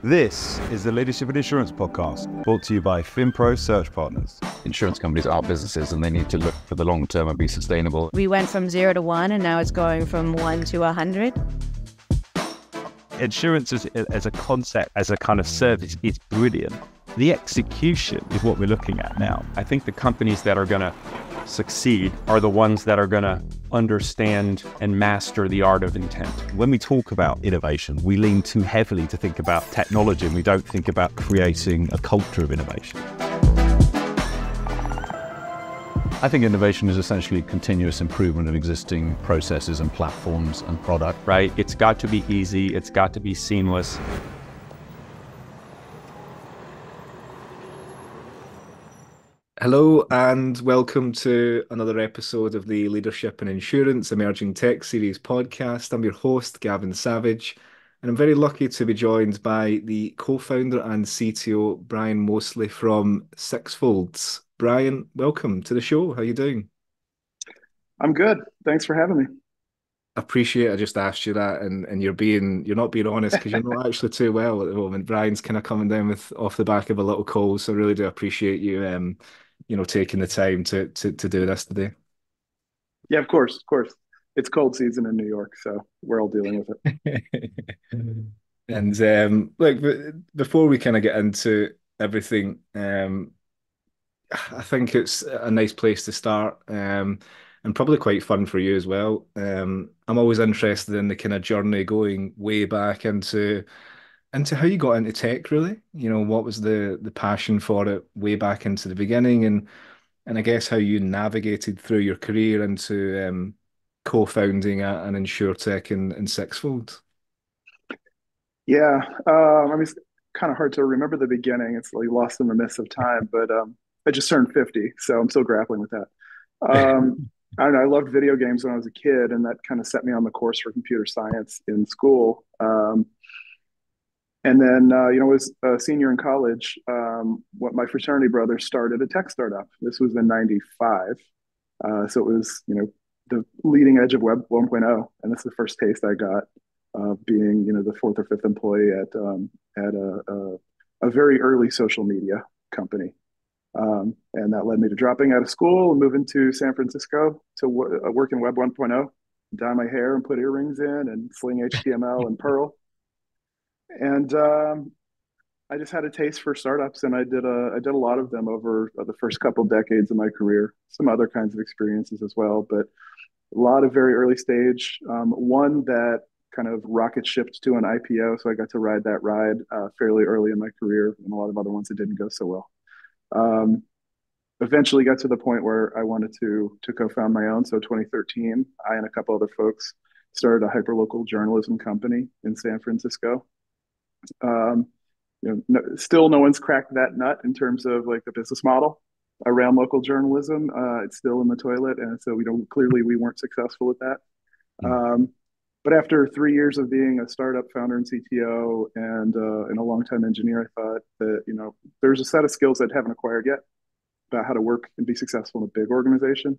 This is the Leadership and Insurance Podcast, brought to you by FinPro Search Partners. Insurance companies are businesses and they need to look for the long term and be sustainable. We went from 0 to 1 and now it's going from 1 to 100. Insurance as a concept, as a kind of service, is brilliant. The execution is what we're looking at now. I think the companies that are going to succeed are the ones that are going to understand and master the art of intent. When we talk about innovation, we lean too heavily to think about technology and we don't think about creating a culture of innovation. I think innovation is essentially continuous improvement of existing processes and platforms and product. Right? It's got to be easy. It's got to be seamless. Hello and welcome to another episode of the Leadership and Insurance Emerging Tech Series podcast. I'm your host, Gavin Savage, and I'm very lucky to be joined by the co-founder and CTO, Brian Moseley from Sixfold. Brian, welcome to the show. How are you doing? I'm good. Thanks for having me. Appreciate I just asked you that and you're not being honest because you're not actually too well at the moment. Brian's kind of coming down with off the back of a little cold, so I really do appreciate you taking the time to do this today. Yeah, of course. It's cold season in New York, so we're all dealing with it. And before we kind of get into everything, I think it's a nice place to start, and probably quite fun for you as well. I'm always interested in the kind of journey going way back into how you got into tech, really. You know, what was the passion for it way back into the beginning, and I guess how you navigated through your career into co-founding an insurtech in Sixfold. Yeah, I mean, it's kind of hard to remember the beginning. It's like lost in the mist of time, but I just turned 50, so I'm still grappling with that. I don't know, I loved video games when I was a kid, and that kind of set me on the course for computer science in school. And then, I was a senior in college. What my fraternity brother started a tech startup. This was in '95. So it was, the leading edge of Web 1.0. And that's the first taste I got of being, the fourth or fifth employee at a very early social media company. And that led me to dropping out of school and moving to San Francisco to work in Web 1.0, dye my hair and put earrings in and sling HTML and Perl. And I just had a taste for startups, and I did a lot of them over the first couple decades of my career. Some other kinds of experiences as well, but a lot of very early stage. One that kind of rocket shipped to an IPO, so I got to ride that ride fairly early in my career, and a lot of other ones that didn't go so well. Eventually got to the point where I wanted to co-found my own. So 2013, I and a couple other folks started a hyperlocal journalism company in San Francisco. Still no one's cracked that nut in terms of like the business model around local journalism. It's still in the toilet, and so clearly we weren't successful at that. But after 3 years of being a startup founder and CTO and a longtime engineer, I thought that there's a set of skills I haven't acquired yet about how to work and be successful in a big organization.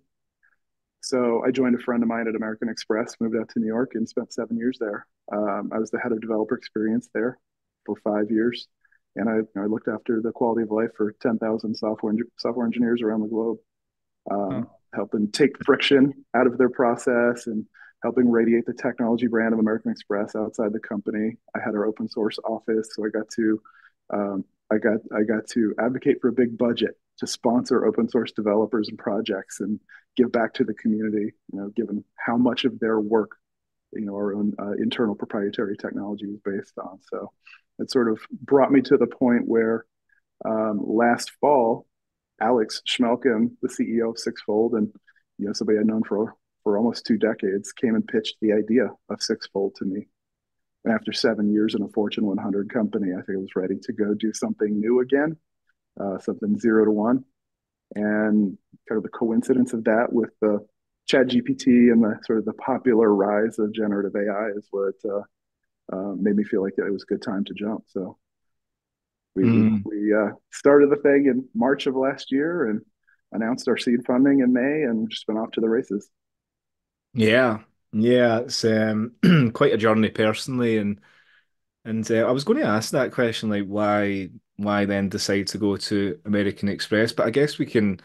So I joined a friend of mine at American Express, moved out to New York, and spent 7 years there. I was the head of developer experience there for 5 years, and I looked after the quality of life for 10,000 software engineers around the globe, helping take friction out of their process and helping radiate the technology brand of American Express outside the company. I had our open source office, so I got to advocate for a big budget to sponsor open source developers and projects and give back to the community, given how much of their work, our own internal proprietary technology was based on. So it sort of brought me to the point where last fall, Alex Schmelkin, the CEO of Sixfold, and somebody I'd known for almost 2 decades, came and pitched the idea of Sixfold to me. And after 7 years in a Fortune 100 company, I think I was ready to go do something new again, something 0 to 1. And kind of the coincidence of that with the ChatGPT and the sort of the popular rise of generative AI is what made me feel like it was a good time to jump. So we started the thing in March of last year and announced our seed funding in May, and just went off to the races. Yeah, it's quite a journey personally, and And I was going to ask that question, like why then decide to go to American Express? But I guess we can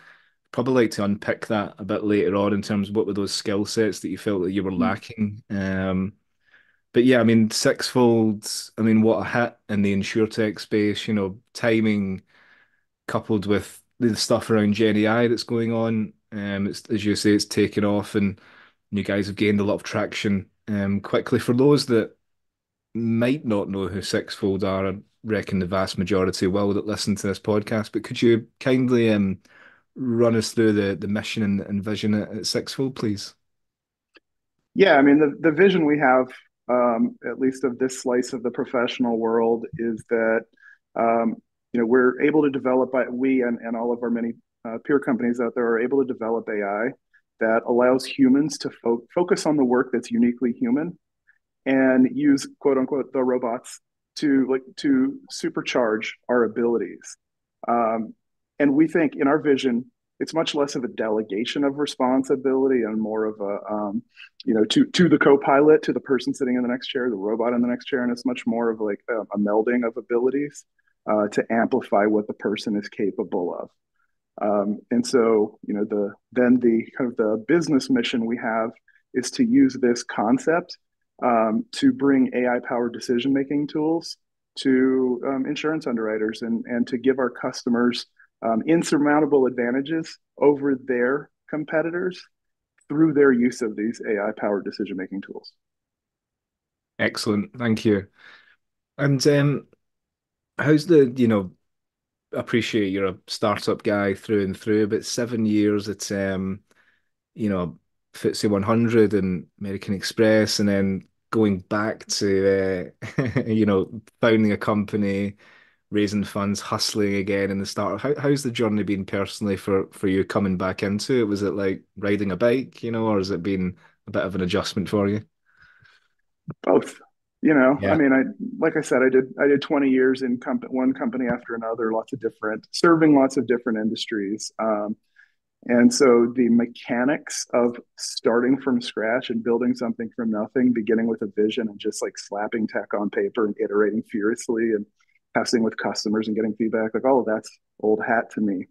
probably like to unpick that a bit later on in terms of what were those skill sets that you felt that you were lacking. But yeah, I mean, Sixfold, I mean, what a hit in the insurtech space, timing coupled with the stuff around Gen AI that's going on. It's, as you say, it's taken off and you guys have gained a lot of traction quickly. For those that might not know who Sixfold are, I reckon the vast majority will that listen to this podcast, but could you kindly run us through the mission and vision at Sixfold, please? Yeah, I mean, the vision we have, at least of this slice of the professional world, is that we're able to develop, we and all of our many peer companies out there are able to develop AI that allows humans to focus on the work that's uniquely human and use quote unquote the robots to supercharge our abilities. Um, and we think in our vision, it's much less of a delegation of responsibility and more of a to the co-pilot, to the person sitting in the next chair, the robot in the next chair, and it's much more of like a melding of abilities to amplify what the person is capable of. And so, the kind of the business mission we have is to use this concept to bring AI powered decision making tools to insurance underwriters and to give our customers insurmountable advantages over their competitors through their use of these AI powered decision making tools. Excellent, thank you. And how's the appreciate you're a startup guy through and through, but 7 years it's you know, FTSE 100 and American Express, and then going back to founding a company, raising funds, hustling again in the start. How's the journey been personally for you coming back into it? Was it like riding a bike, or has it been a bit of an adjustment for you? Both. I Yeah. mean, like I said, I did 20 years in one company after another, serving lots of different industries. And so the mechanics of starting from scratch and building something from nothing, beginning with a vision and just like slapping tech on paper and iterating furiously and testing with customers and getting feedback, like, oh, that's old hat to me.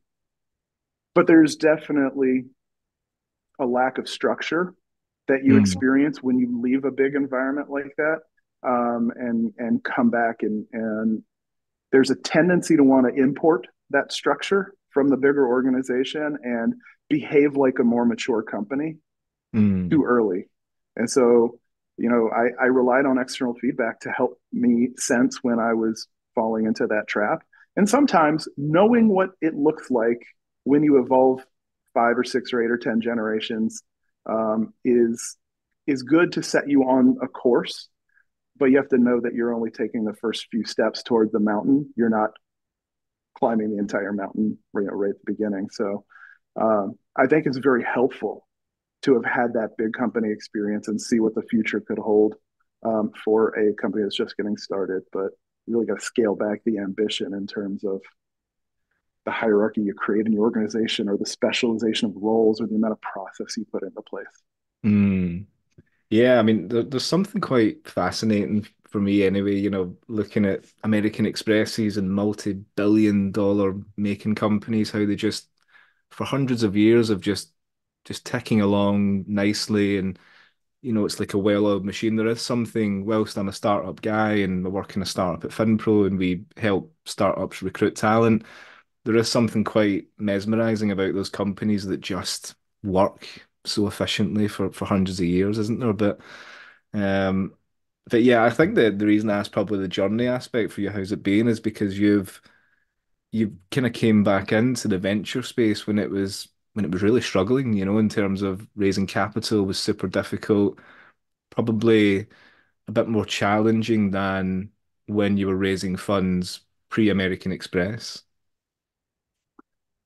But there's definitely a lack of structure that you Mm. experience when you leave a big environment like that, and come back, and there's a tendency to want to import that structure from the bigger organization and behave like a more mature company Mm. too early. And so, I relied on external feedback to help me sense when I was falling into that trap. And sometimes knowing what it looks like when you evolve five or six or eight or 10 generations is good to set you on a course, but you have to know that you're only taking the first few steps towards the mountain. You're not climbing the entire mountain right at the beginning. So I think it's very helpful to have had that big company experience and see what the future could hold for a company that's just getting started. But you really got to scale back the ambition in terms of the hierarchy you create in your organization or the specialization of roles or the amount of process you put into place. Mm. Yeah, I mean, there's something quite fascinating for me anyway, looking at American Expresses and multi-billion-dollar making companies, how they just, for hundreds of years, of just ticking along nicely. And, it's like a well-oiled machine. There is something, whilst I'm a startup guy and I work in a startup at FinPro and we help startups recruit talent, there is something quite mesmerizing about those companies that just work so efficiently for hundreds of years, isn't there? Um, but yeah, I think that the reason I asked probably the journey aspect for you, how's it been, is because you've kind of came back into the venture space when it was really struggling, in terms of raising capital was super difficult, probably a bit more challenging than when you were raising funds pre-American Express.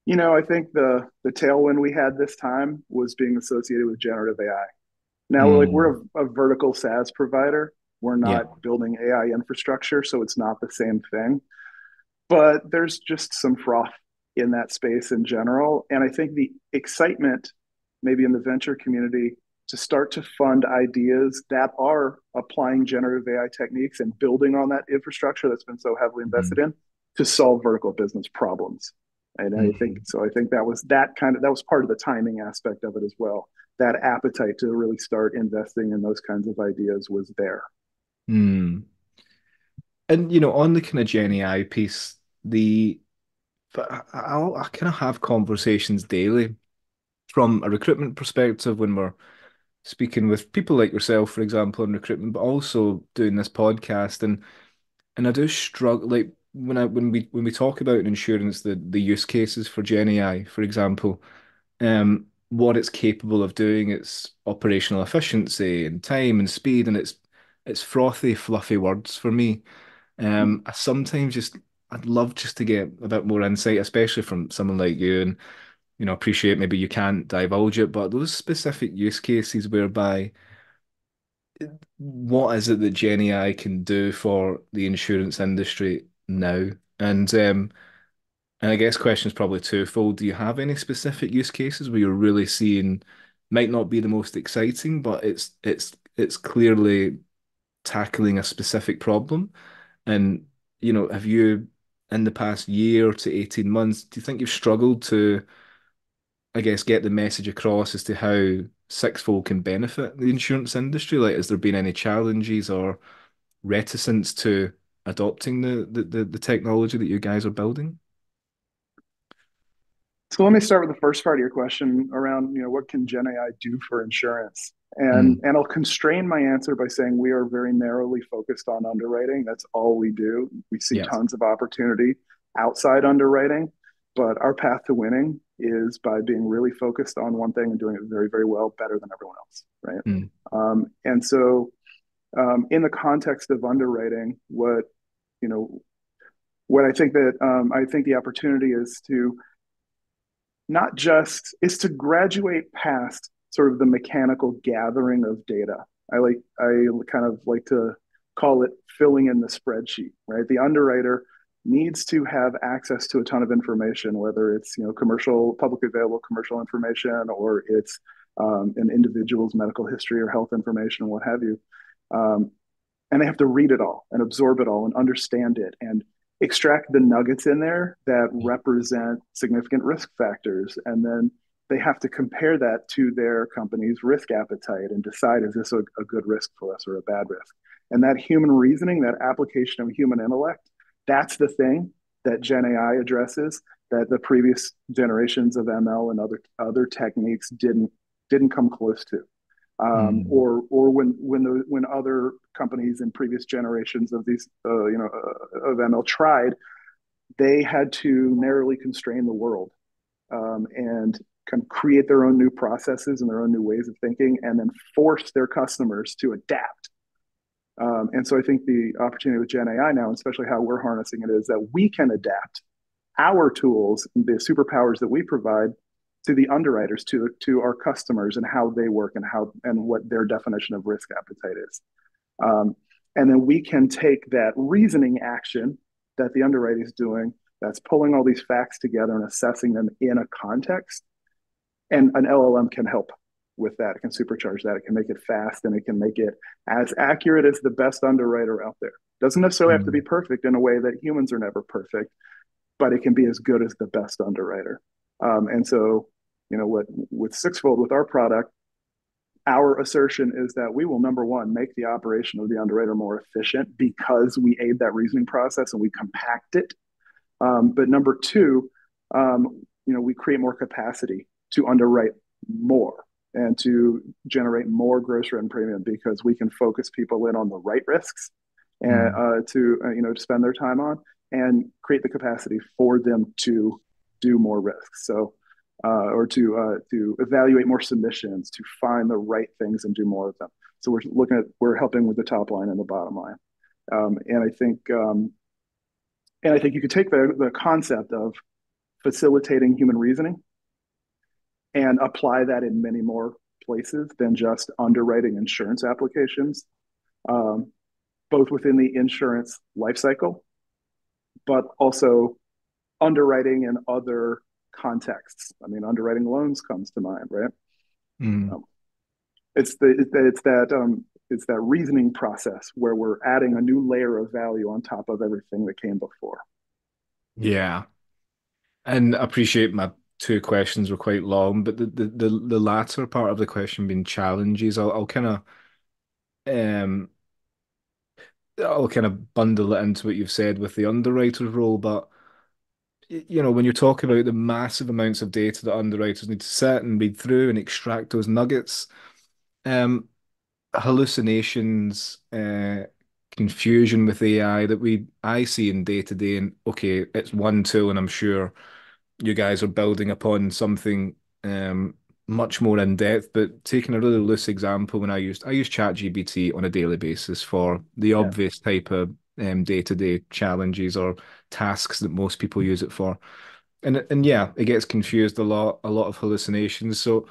I think the tailwind we had this time was being associated with generative AI. Now, we're Mm, a vertical SaaS provider. We're yeah. not building AI infrastructure, so it's not the same thing. But there's just some froth in that space in general. And I think the excitement, maybe in the venture community, to start to fund ideas that are applying generative AI techniques and building on that infrastructure that's been so heavily invested in to solve vertical business problems. And I think so. I think that was part of the timing aspect of it as well. That appetite to really start investing in those kinds of ideas was there. Mm. And on the kind of Gen AI piece, but I kind of have conversations daily from a recruitment perspective when we're speaking with people like yourself, for example, in recruitment, but also doing this podcast, and I do struggle like when we talk about insurance, the use cases for Gen AI, for example, what it's capable of doing, its operational efficiency and time and speed, and it's frothy, fluffy words for me. I sometimes I'd love just to get a bit more insight, especially from someone like you, and appreciate maybe you can't divulge it, but those specific use cases whereby what is it that Gen AI can do for the insurance industry now? And I guess question is probably twofold. Do you have any specific use cases where you're really seeing might not be the most exciting, but it's clearly tackling a specific problem? And have you in the past year to 18 months, do you think you've struggled to, I guess, get the message across as to how Sixfold can benefit the insurance industry? Like, has there been any challenges or reticence to adopting the technology that you guys are building? So let me start with the first part of your question around, what can Gen AI do for insurance? And Mm, and I'll constrain my answer by saying we are very narrowly focused on underwriting. That's all we do. We see yeah. tons of opportunity outside underwriting, but our path to winning is by being really focused on one thing and doing it very, very well, better than everyone else, right? Mm, And so, in the context of underwriting, you know, what I think the opportunity is to not just is to graduate past sort of the mechanical gathering of data. I kind of like to call it filling in the spreadsheet, right? The underwriter needs to have access to a ton of information, whether it's publicly available commercial information or it's an individual's medical history or health information, what have you. Um, and they have to read it all and absorb it all and understand it and extract the nuggets in there that represent significant risk factors. And then they have to compare that to their company's risk appetite and decide, is this a good risk for us or a bad risk? And that human reasoning, that application of human intellect, that's the thing that Gen AI addresses that the previous generations of ML and other techniques didn't come close to. mm, Or when other companies in previous generations of these of ML tried, they had to narrowly constrain the world and kind of create their own new processes and their own new ways of thinking, and then force their customers to adapt. And so I think the opportunity with Gen AI now, especially how we're harnessing it, is that we can adapt our tools, the superpowers that we provide to the underwriters, to our customers, and how they work and what their definition of risk appetite is. Um, and then we can take that reasoning action that the underwriter is doing, that's pulling all these facts together and assessing them in a context. And an LLM can help with that. It can supercharge that. It can make it fast, and it can make it as accurate as the best underwriter out there. Doesn't necessarily have to be mm, perfect in a way that humans are never perfect, but it can be as good as the best underwriter. And so, what with Sixfold, with our product, our assertion is that we will, number one, make the operation of the underwriter more efficient because we aid that reasoning process and we compact it. But number two, we create more capacity to underwrite more and to generate more gross written premium because we can focus people in on the right risks and mm, to spend their time on and create the capacity for them to do more risks. So or to evaluate more submissions, to find the right things and do more of them. So we're helping with the top line and the bottom line. And I think you could take the concept of facilitating human reasoning and apply that in many more places than just underwriting insurance applications, um, both within the insurance lifecycle, but also underwriting in other contexts. I mean, underwriting loans comes to mind, right? mm. Um, It's that reasoning process where we're adding a new layer of value on top of everything that came before. Yeah. And I appreciate my two questions were quite long, but the latter part of the question being challenges, um I'll kind of bundle it into what you've said with the underwriter's role, but when you're talking about the massive amounts of data that underwriters need to sit and read through and extract those nuggets, um, hallucinations, confusion with AI that I see in day to day, and okay, it's one tool, and I'm sure you guys are building upon something much more in depth. But taking a really loose example, when I use ChatGPT on a daily basis for the Yeah. obvious type of day-to-day challenges or tasks that most people use it for. And yeah, it gets confused a lot of hallucinations. So,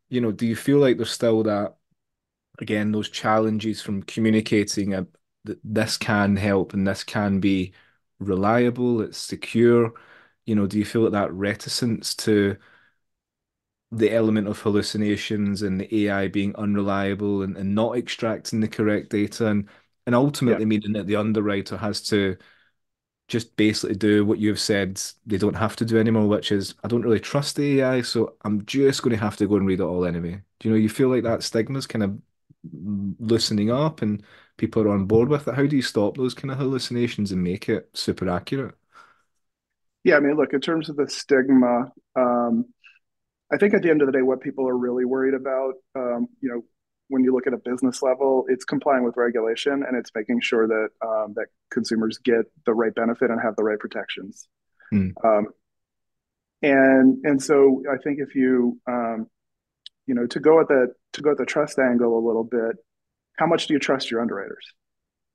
do you feel like there's still that, again, those challenges from communicating that this can help and this can be reliable, it's secure? Do you feel like that reticence to the element of hallucinations and the AI being unreliable and not extracting the correct data and Yeah. ultimately meaning that the underwriter has to just basically do what you've said they don't have to do anymore, which is I don't really trust the AI, so I'm just going to have to go and read it all anyway. Do you feel like that stigma's kind of loosening up and people are on board with it? How do you stop those kind of hallucinations and make it super accurate? Yeah, I mean, look, in terms of the stigma, I think at the end of the day, what people are really worried about, when you look at a business level, it's complying with regulation and it's making sure that that consumers get the right benefit and have the right protections. Hmm. And so I think if to go at the trust angle a little bit, how much do you trust your underwriters,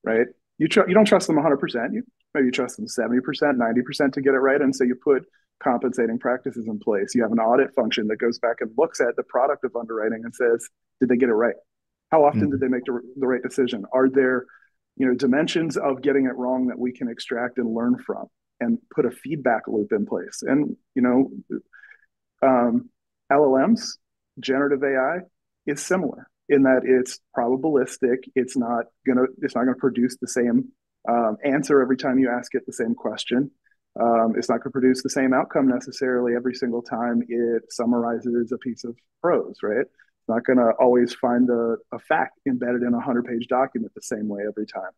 right? You don't trust them 100%. Maybe you trust them 70%, 90% to get it right, and so you put compensating practices in place. You have an audit function that goes back and looks at the product of underwriting and says, did they get it right? How often did Hmm. they make the right decision? Are there dimensions of getting it wrong that we can extract and learn from and put a feedback loop in place? And um, LLMs, generative AI, is similar in that it's probabilistic. It's not gonna produce the same answer every time you ask it the same question. It's not going to produce the same outcome necessarily every single time it summarizes a piece of prose, right? It's not going to always find a fact embedded in a 100-page document the same way every time.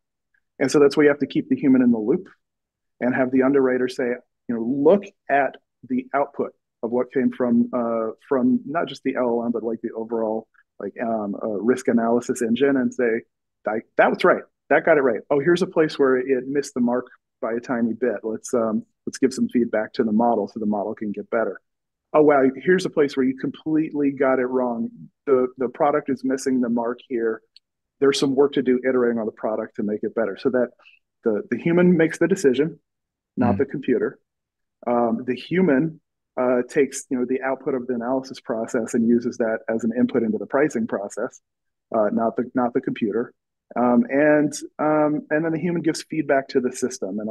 And so that's why you have to keep the human in the loop and have the underwriter say, look at the output of what came from not just the LLM, but like the overall risk analysis engine, and say that was right, that got it right. Oh, here's a place where it missed the mark by a tiny bit. Let's give some feedback to the model so the model can get better. Oh wow, here's a place where you completely got it wrong. The product is missing the mark here. There's some work to do iterating on the product to make it better, so that the human makes the decision, not the Hmm. computer. The human takes the output of the analysis process and uses that as an input into the pricing process, not the computer. And then the human gives feedback to the system, and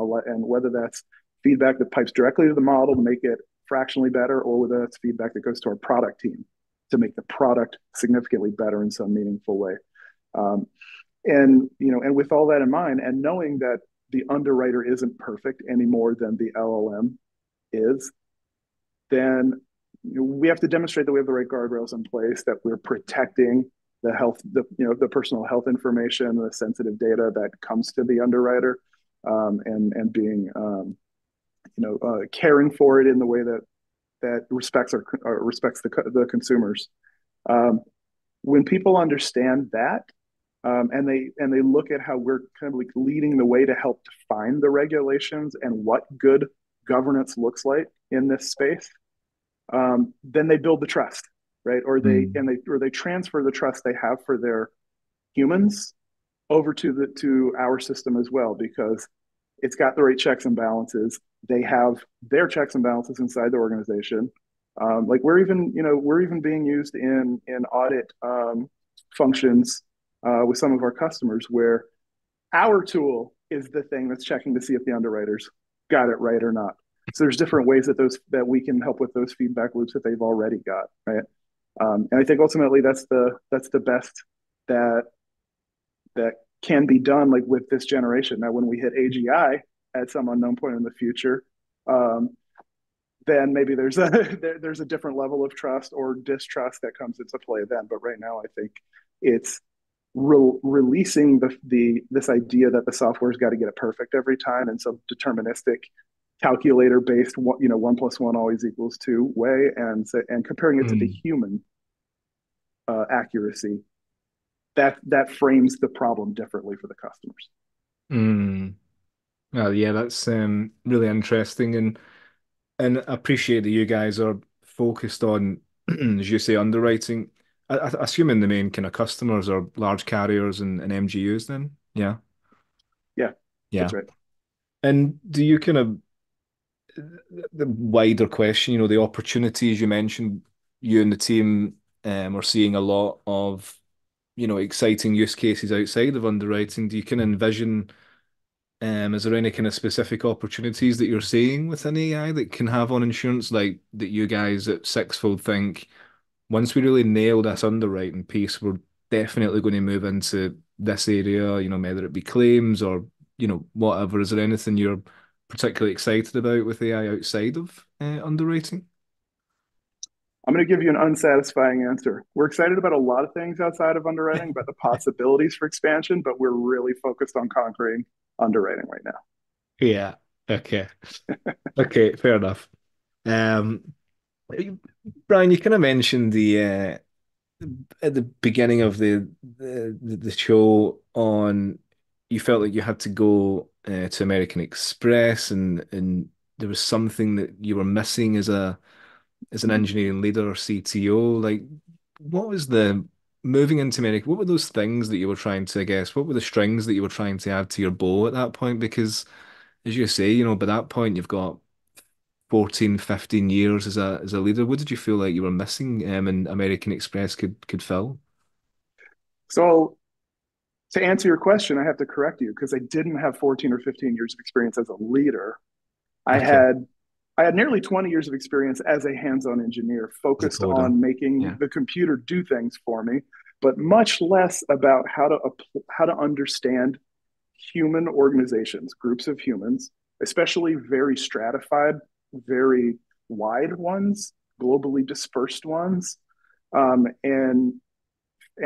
whether that's feedback that pipes directly to the model to make it fractionally better, or whether that's feedback that goes to our product team to make the product significantly better in some meaningful way. Um, and with all that in mind, and knowing that the underwriter isn't perfect any more than the LLM is, then we have to demonstrate that we have the right guardrails in place, that we're protecting the personal health information, the sensitive data that comes to the underwriter, and being caring for it in the way that respects the consumers. Um, when people understand that, and they look at how we're kind of like leading the way to help define the regulations and what good governance looks like in this space, then they build the trust, right? Or they transfer the trust they have for their humans over to our system as well, because it's got the right checks and balances. They have their checks and balances inside the organization. Like we're even being used in audit functions with some of our customers, where our tool is the thing that's checking to see if the underwriters got it right or not. So there's different ways that we can help with those feedback loops that they've already got, right? And I think ultimately that's the best that that can be done like with this generation. Now, when we hit AGI at some unknown point in the future, um, then maybe there's a different level of trust or distrust that comes into play then. But right now, I think it's releasing this idea that the software's got to get it perfect every time, and so deterministic calculator based, 1 plus 1 always equals 2 way, and comparing it to the Mm. human accuracy, that frames the problem differently for the customers. Mm. Yeah, that's really interesting, and I appreciate that you guys are focused on, as you say, underwriting. I assume in the main kind of customers are large carriers and MGUs then. Yeah, Yeah, yeah. that's right. And do you kind of the wider question, the opportunities you mentioned, you and the team are seeing a lot of, exciting use cases outside of underwriting. Do you kind of envision, is there any kind of specific opportunities that you're seeing with an AI that can have on insurance, like that you guys at Sixfold think once we really nail this underwriting piece, we're definitely going to move into this area, whether it be claims or, whatever. Is there anything you're particularly excited about with AI outside of underwriting? I'm going to give you an unsatisfying answer. We're excited about a lot of things outside of underwriting, about the possibilities for expansion, but we're really focused on conquering underwriting right now. Yeah. Okay. Okay. Fair enough. Um, Brian, you kind of mentioned the at the beginning of the show on you felt like you had to go to American Express and there was something that you were missing as an engineering leader or CTO. Like, what was the moving into America? What were those things that you were trying to, I guess, what were the strings that you were trying to add to your bow at that point? Because as you say, by that point you've got 14, 15 years as a leader. What did you feel like you were missing and American Express could fill? So, to answer your question, I have to correct you because I didn't have 14 or 15 years of experience as a leader. I Okay. had I had nearly 20 years of experience as a hands-on engineer As a focused coder. on making Yeah. the computer do things for me, but much less about how to understand human organizations, groups of humans, especially very stratified, very wide ones, globally dispersed ones, and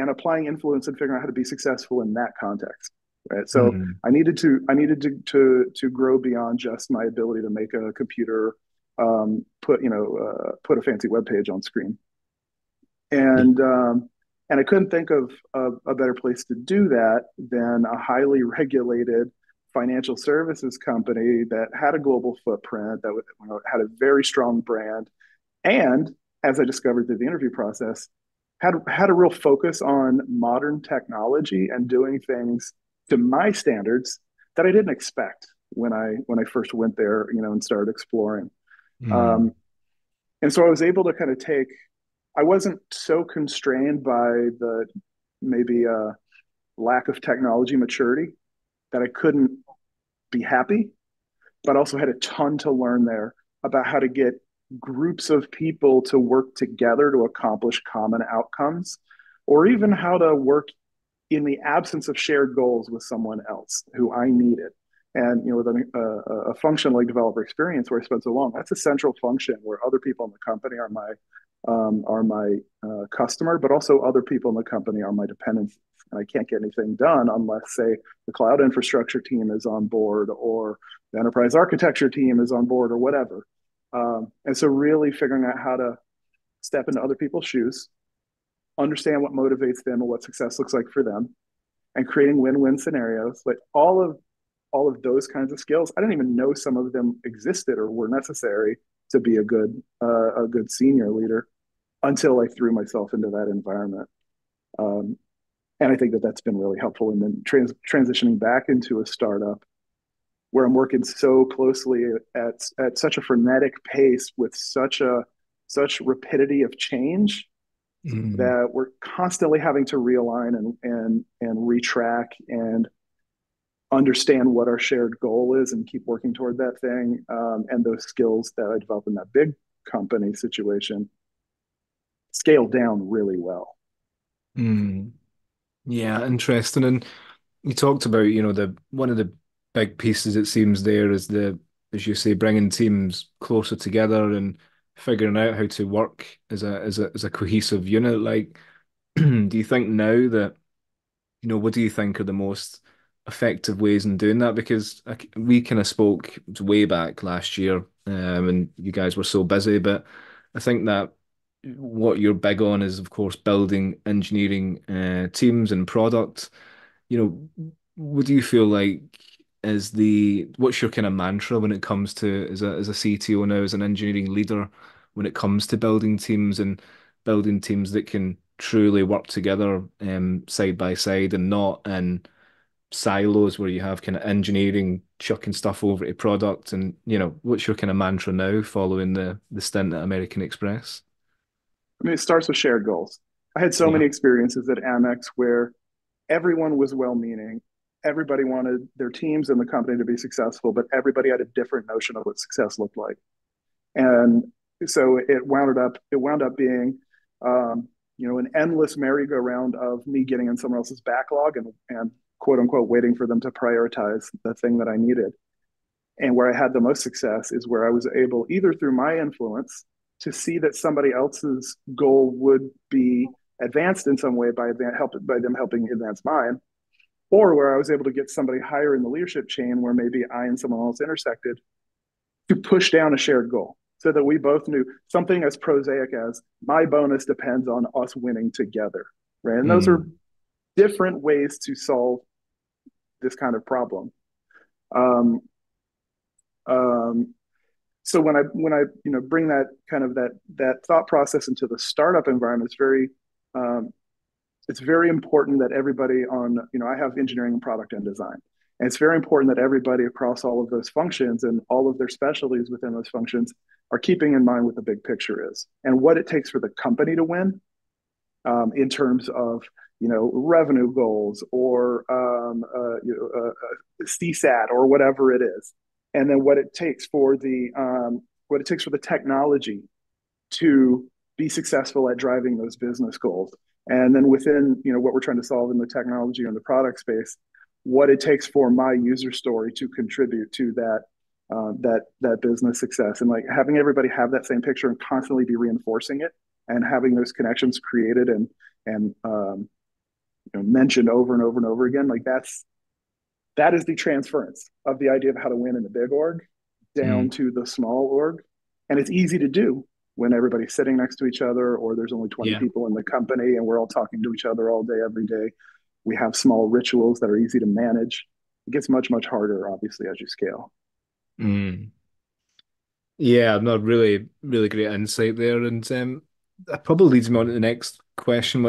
applying influence and figuring out how to be successful in that context. Right. So Mm. I needed to grow beyond just my ability to make a computer put a fancy web page on screen. And and I couldn't think of a better place to do that than a highly regulated financial services company that had a global footprint, that had a very strong brand, and as I discovered through the interview process, had a real focus on modern technology and doing things to my standards that I didn't expect when I first went there, and started exploring. Mm. Um, and so I was able to kind of take. I wasn't so constrained by the maybe lack of technology maturity that I couldn't be happy, but also had a ton to learn there about how to get groups of people to work together to accomplish common outcomes, or even how to work in the absence of shared goals with someone else who I needed. And with a function like developer experience where I spent so long, that's a central function where other people in the company are my customer, but also other people in the company are my dependents. And I can't get anything done unless, say, the cloud infrastructure team is on board, or the enterprise architecture team is on board, or whatever. And so, really figuring out how to step into other people's shoes, understand what motivates them and what success looks like for them, and creating win-win scenarios, like all of those kinds of skills. I didn't even know some of them existed or were necessary to be a good senior leader until I threw myself into that environment. Um, and I think that that's been really helpful. And then transitioning back into a startup where I'm working so closely at such a frenetic pace with such rapidity of change Mm. that we're constantly having to realign and retrack and understand what our shared goal is and keep working toward that thing. And those skills that I developed in that big company situation scaled down really well. Mm. Yeah, interesting. And you talked about, the one of the big pieces it seems there is as you say, bringing teams closer together and figuring out how to work as a cohesive unit. Like, do you think now that, what do you think are the most effective ways in doing that? Because we kind of spoke way back last year, and you guys were so busy, but I think that what you're big on is, of course, building engineering teams and product. What do you feel like what's your kind of mantra when it comes to as a CTO now, as an engineering leader, when it comes to building teams and building teams that can truly work together side by side and not in silos where you have kind of engineering chucking stuff over to product and what's your kind of mantra now following the stint at American Express? I mean, it starts with shared goals. I had so Yeah. many experiences at Amex where everyone was well-meaning. Everybody wanted their teams and the company to be successful, but everybody had a different notion of what success looked like. And so it wound up being, an endless merry-go-round of me getting in someone else's backlog and quote unquote waiting for them to prioritize the thing that I needed. And where I had the most success is where I was able, either through my influence, to see that somebody else's goal would be advanced in some way by them helping advance mine, or where I was able to get somebody higher in the leadership chain where maybe I and someone else intersected to push down a shared goal so that we both knew something as prosaic as my bonus depends on us winning together. Right. And those are Mm. different ways to solve this kind of problem. Um, um, so when I bring that kind of that thought process into the startup environment, um, it's very important that everybody I have engineering and product and design. And it's very important that everybody across all of those functions and all of their specialties within those functions are keeping in mind what the big picture is and what it takes for the company to win in terms of revenue goals or CSAT or whatever it is, and then what it takes for the technology to be successful at driving those business goals. And then within what we're trying to solve in the technology and the product space, what it takes for my user story to contribute to that business success, and like having everybody have that same picture and constantly be reinforcing it and having those connections created and mentioned over and over and over again. Like that is the transference of the idea of how to win in the big org down Mm. to the small org, and it's easy to do when everybody's sitting next to each other or there's only 20 Yeah. people in the company and we're all talking to each other all day every day. We have small rituals that are easy to manage. It gets much harder obviously as you scale. Mm. Yeah, not really, really great insight there. And that probably leads me on to the next question,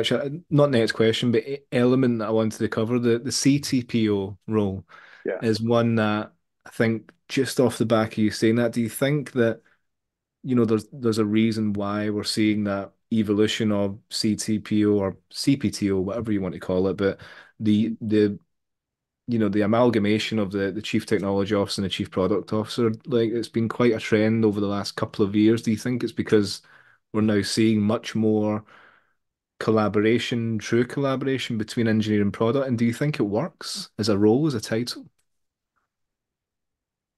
not next question, but element that I wanted to cover. The CTPO role Yeah. is one that I think just off the back of you saying that, do you think that, there's a reason why we're seeing that evolution of CTPO or CPTO, whatever you want to call it, but the amalgamation of the chief technology officer and the chief product officer, like it's been quite a trend over the last couple of years. Do you think it's because we're now seeing much more collaboration, true collaboration between engineering and product? And do you think it works as a role, as a title?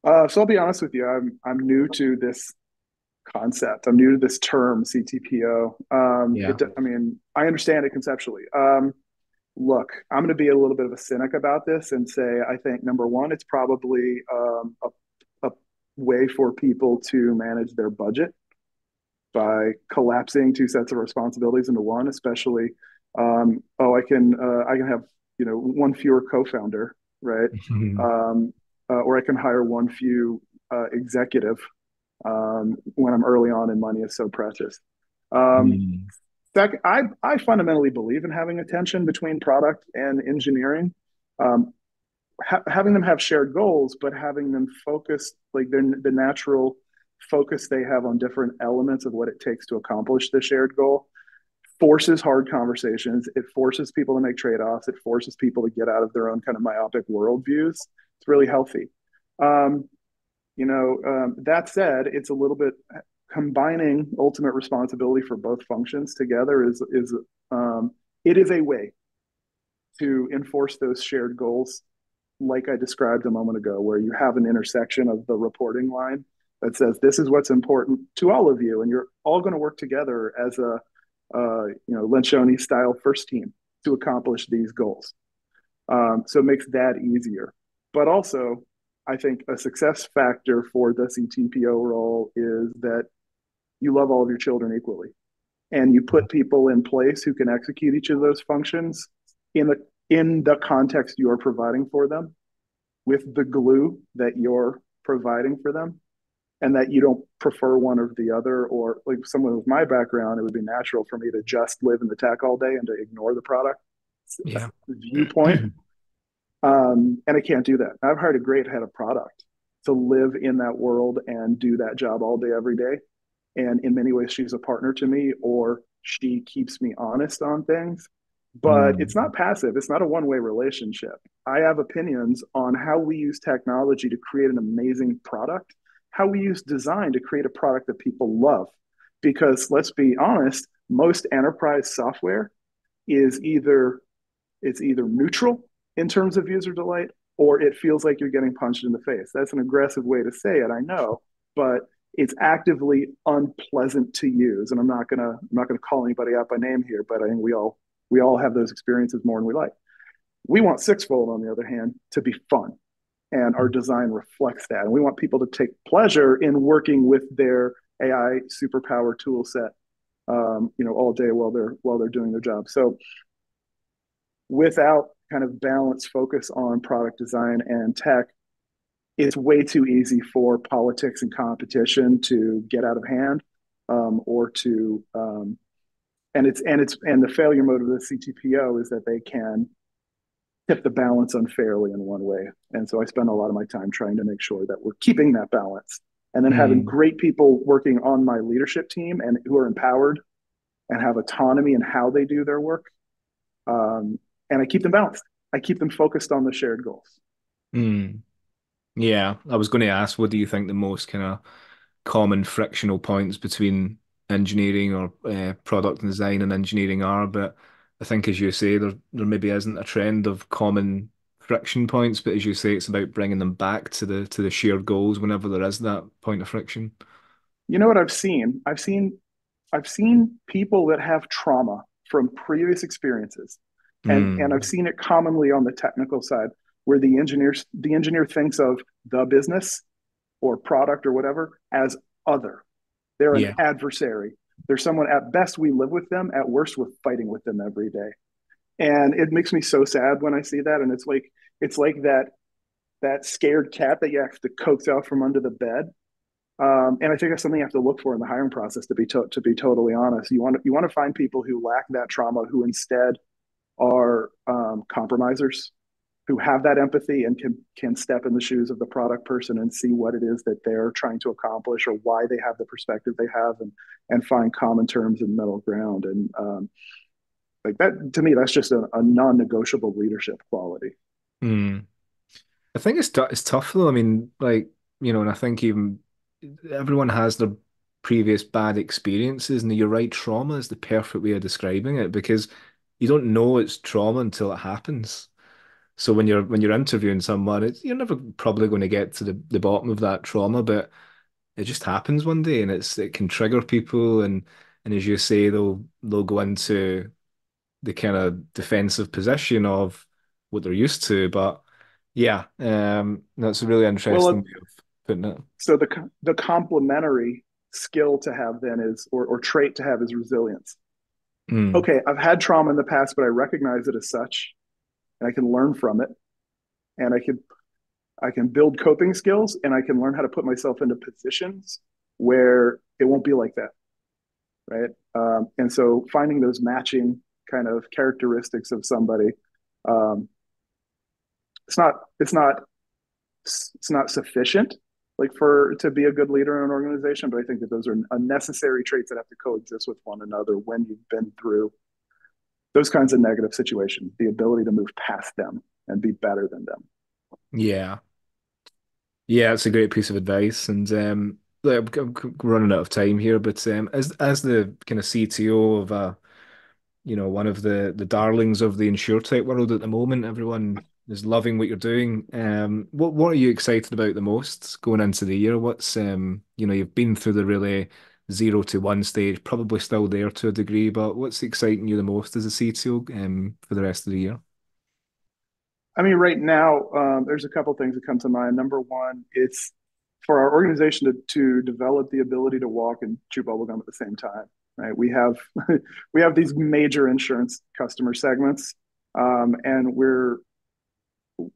So I'll be honest with you. I'm new to this concept. I'm new to this term CTPO. Yeah. I mean, I understand it conceptually. Look, I'm going to be a little bit of a cynic about this and say I think number one, it's probably a way for people to manage their budget by collapsing two sets of responsibilities into one. Especially, I can have one fewer co-founder, right? Or I can hire one few executive when I'm early on and money is so precious. Um, Mm. I fundamentally believe in having a tension between product and engineering, um, having them have shared goals, but having them focus like the natural focus they have on different elements of what it takes to accomplish the shared goal forces hard conversations. It forces people to make trade-offs. It forces people to get out of their own kind of myopic worldviews. It's really healthy. That said, it's a little bit combining ultimate responsibility for both functions together is it is a way to enforce those shared goals, like I described a moment ago, where you have an intersection of the reporting line that says this is what's important to all of you, and you're all going to work together as a Lencioni style first team to accomplish these goals. So it makes that easier. But also, I think a success factor for the CTPO role is that you love all of your children equally, and you put people in place who can execute each of those functions in the context you're providing for them, with the glue that you're providing for them, and that you don't prefer one or the other. Or like someone with my background, it would be natural for me to just live in the tech all day and to ignore the product Yeah. viewpoint. And I can't do that. I've hired a great head of product to live in that world and do that job all day, every day. And in many ways, she's a partner to me, or she keeps me honest on things. But it's not passive. It's not a one-way relationship. I have opinions on how we use technology to create an amazing product, how we use design to create a product that people love. Because let's be honest, most enterprise software is either neutral in terms of user delight, or it feels like you're getting punched in the face. That's an aggressive way to say it, I know, but it's actively unpleasant to use. And I'm not gonna call anybody out by name here, but I think we all have those experiences more than we like. We want Sixfold, on the other hand, to be fun, and our design reflects that. And we want people to take pleasure in working with their AI superpower tool set, all day while they're doing their job. So without kind of balanced focus on product design and tech, it's way too easy for politics and competition to get out of hand, or to and the failure mode of the CTPO is that they can tip the balance unfairly in one way. And so I spend a lot of my time trying to make sure that we're keeping that balance, and then having great people working on my leadership team and who are empowered and have autonomy in how they do their work. And I keep them balanced. I keep them focused on the shared goals. Mm. Yeah, I was going to ask, what do you think the most kind of common frictional points between engineering or product and design and engineering are? But I think, as you say, there maybe isn't a trend of common friction points, but as you say, it's about bringing them back to the shared goals whenever there is that point of friction. You know what I've seen? I've seen people that have trauma from previous experiences, and I've Mm. seen it commonly on the technical side, where the engineer thinks of the business or product or whatever as other. They're an Yeah. adversary. They're someone, at best we live with them, at worst we're fighting with them every day. And it makes me so sad when I see that. And it's like that scared cat that you have to coax out from under the bed. And I think that's something you have to look for in the hiring process. To be totally honest, you want to find people who lack that trauma, who instead are compromisers, who have that empathy and can step in the shoes of the product person and see what it is that they're trying to accomplish, or why they have the perspective they have, and find common terms and middle ground. And like that, to me, that's just a non-negotiable leadership quality. Mm. I think it's tough though. I mean, like, and I think even everyone has their previous bad experiences, and you're right, trauma is the perfect way of describing it, because you don't know it's trauma until it happens. So when you're interviewing someone, you're never probably going to get to the bottom of that trauma, but it just happens one day, and it can trigger people, and as you say, they'll go into the kind of defensive position of what they're used to. But yeah, that's a really interesting Well, way of putting it. so the complementary skill to have then is, or trait to have, is resilience. Mm, Okay, I've had trauma in the past, but I recognize it as such, and I can learn from it, and I can build coping skills, and I can learn how to put myself into positions where it won't be like that, right? And so finding those matching kind of characteristics of somebody, um, it's not it's not it's not sufficient, like, for to be a good leader in an organization, but I think that those are unnecessary traits that have to coexist with one another when you've been through those kinds of negative situations, the ability to move past them and be better than them. yeah. Yeah, it's a great piece of advice. And like, I'm running out of time here, but as the kind of CTO of one of the darlings of the insurtech world at the moment, everyone is loving what you're doing. What are you excited about the most going into the year? You've been through the really 0 to 1 stage, probably still there to a degree, but what's exciting you the most as a CTO for the rest of the year? I mean, right now, there's a couple things that come to mind. Number one, it's for our organization to develop the ability to walk and chew bubblegum at the same time, right? We have we have these major insurance customer segments, and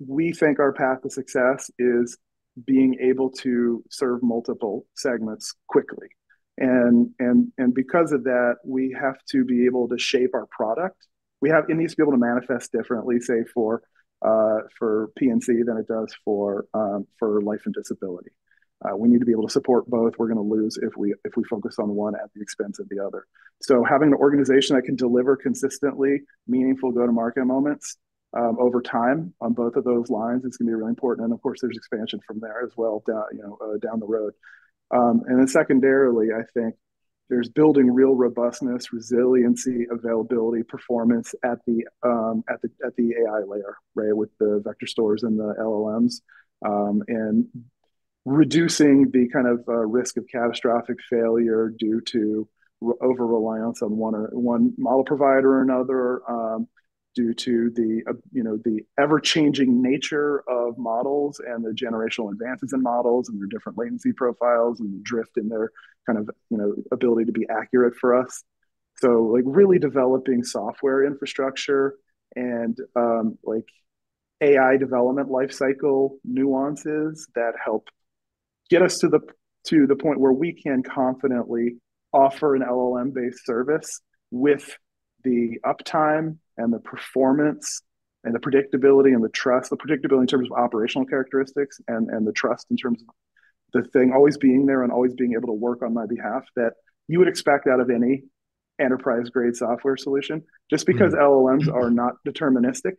we think our path to success is being able to serve multiple segments quickly. And because of that, we have to be able to shape our product. It needs to be able to manifest differently, say for PNC than it does for life and disability. We need to be able to support both. We're going to lose if we focus on one at the expense of the other. So having an organization that can deliver consistently meaningful go-to-market moments over time on both of those lines is going to be really important. And of course, there's expansion from there as well, down the road. And then secondarily, I think there's building real robustness, resiliency, availability, performance at the AI layer, right, with the vector stores and the LLMs, and reducing the kind of risk of catastrophic failure due to over reliance on one model provider or another, due to the ever changing nature of models and the generational advances in models and their different latency profiles and the drift in their kind of ability to be accurate for us. So like really developing software infrastructure and like AI development lifecycle nuances that help get us to the point where we can confidently offer an LLM based service with the uptime and the performance and the predictability and the predictability in terms of operational characteristics and the trust in terms of the thing always being there and always being able to work on my behalf that you would expect out of any enterprise grade software solution. Just because Mm. LLMs are not deterministic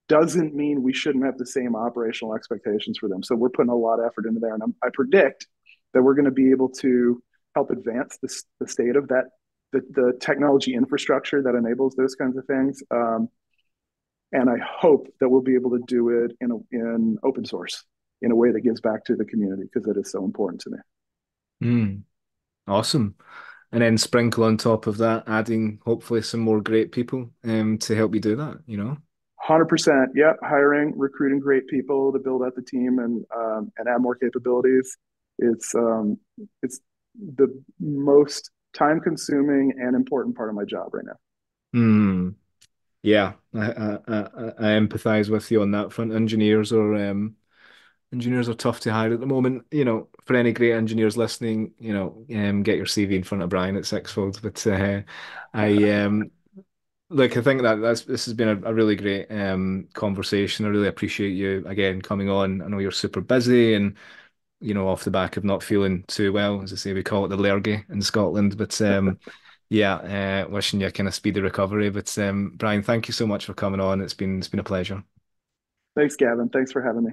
doesn't mean we shouldn't have the same operational expectations for them. So we're putting a lot of effort into there, and I predict that we're going to be able to help advance the state of the technology infrastructure that enables those kinds of things. And I hope that we'll be able to do it in open source in a way that gives back to the community because it is so important to me. Mm. Awesome. And then sprinkle on top of that, adding hopefully some more great people to help you do that. 100%. Yeah, hiring, recruiting great people to build out the team and add more capabilities. It's the most time consuming and important part of my job right now. Mm. Yeah, I empathize with you on that front. Engineers are tough to hire at the moment. For any great engineers listening, get your CV in front of Brian at Sixfold. But I look, I think that this has been a really great conversation. I really appreciate you again coming on. I know you're super busy and off the back of not feeling too well, as I say, we call it the lurgy in Scotland. But yeah, wishing you a kind of speedy recovery. But Brian, thank you so much for coming on. It's been a pleasure. Thanks, Gavin. Thanks for having me.